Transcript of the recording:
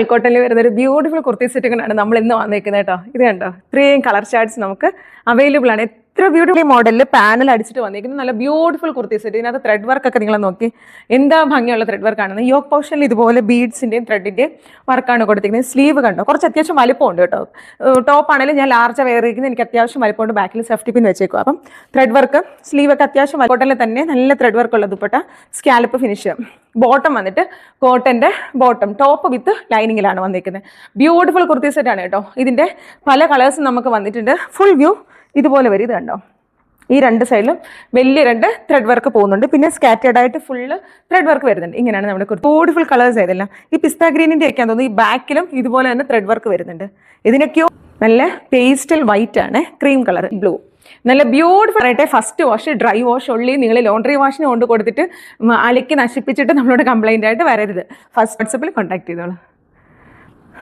കോട്ടണിൽ വരുന്ന ഒരു ബ്യൂട്ടിഫുൾ കുർത്തി സെറ്റുകളാണ് നമ്മൾ ഇന്ന് വന്നേക്കുന്നത് കേട്ടോ. ഇത് കണ്ടോ, ഇത്രയും കളർ ചാർട്ട്സ് നമുക്ക് അവൈലബിൾ ആണ്. എത്ര ബ്യൂട്ടിഫുൾ മോഡലിൽ പാനൽ അടിച്ചിട്ട് വന്നിരിക്കുന്നത് നല്ല ബ്യൂട്ടിഫുൾ കുർത്തി സെറ്റ്. ഇതിനകത്ത് ത്രെഡ് വർക്ക് ഒക്കെ നിങ്ങൾ നോക്കി എന്താ ഭംഗിയുള്ള ത്രെഡ് വർക്ക് ആണ്. യോക്ക് പോർഷനിൽ ഇതുപോലെ ബീഡ്സിന്റെയും ത്രെഡിന്റെയും വർക്കാണ് കൊടുത്തിരിക്കുന്നത്. സ്ലീവ് കണ്ടോ, കുറച്ച് അത്യാവശ്യം വലിപ്പമുണ്ട് കേട്ടോ. ടോപ്പ് ആണെങ്കിലും ഞാൻ ലാർജ് വെയർ ചെയ്യുന്നത്, എനിക്ക് അത്യാവശ്യം വലിപ്പമുണ്ട്. ബാക്കിൽ സേഫ്റ്റി പിൻ വെച്ചേക്കും. അപ്പം ത്രെഡ് വർക്ക് സ്ലീവ് ഒക്കെ അത്യാവശ്യം കോട്ടണിൽ തന്നെ നല്ല ത്രെഡ് വർക്ക് ഉള്ള ദുപ്പട്ട, സ്കാലപ്പ് ഫിനിഷ്. ബോട്ടം വന്നിട്ട് കോട്ടന്റെ ബോട്ടം, ടോപ്പ് വിത്ത് ലൈനിങ്ങിലാണ് വന്നിരിക്കുന്നത്. ബ്യൂട്ടിഫുൾ കുർത്തി സെറ്റ് ആണ് കേട്ടോ. ഇതിന്റെ പല കളേഴ്സും നമുക്ക് വന്നിട്ടുണ്ട്. ഫുൾ വ്യൂ ഇതുപോലെ വരും. ഇത് കണ്ടോ, ഈ രണ്ട് സൈഡിലും വലിയ രണ്ട് ത്രെഡ് വർക്ക് പോകുന്നുണ്ട്. പിന്നെ സ്കാറ്റേഡ് ആയിട്ട് ഫുള്ള് ത്രെഡ് വർക്ക് വരുന്നുണ്ട്. ഇങ്ങനെയാണ് നമ്മുടെ ബ്യൂട്ടിഫുൾ കളേഴ്സ് ആയതെല്ലാം. ഈ പിസ്ത ഗ്രീനിന്റെ ഒക്കെ തോന്നുന്നു. ഈ ബാക്കിലും ഇതുപോലെ തന്നെ ത്രെഡ് വർക്ക് വരുന്നുണ്ട്. ഇതിനൊക്കെയോ നല്ല പേസ്റ്റൽ വൈറ്റ് ആണ്, ക്രീം കളർ, ബ്ലൂ. നല്ല ബ്യൂട്ടിഫുൾ ആയിട്ട് ഫസ്റ്റ് വാഷ്, ഡ്രൈ വാഷ് ഉള്ളി. നിങ്ങൾ ലോണ്ടറി വാഷിന് കൊണ്ട് കൊടുത്തിട്ട് അലക്കി നശിപ്പിച്ചിട്ട് നമ്മളോട് കംപ്ലൈന്റ് ആയിട്ട് വരരുത്. ഫസ്റ്റ് വാട്സപ്പിൽ കോൺടാക്ട് ചെയ്തോളൂ.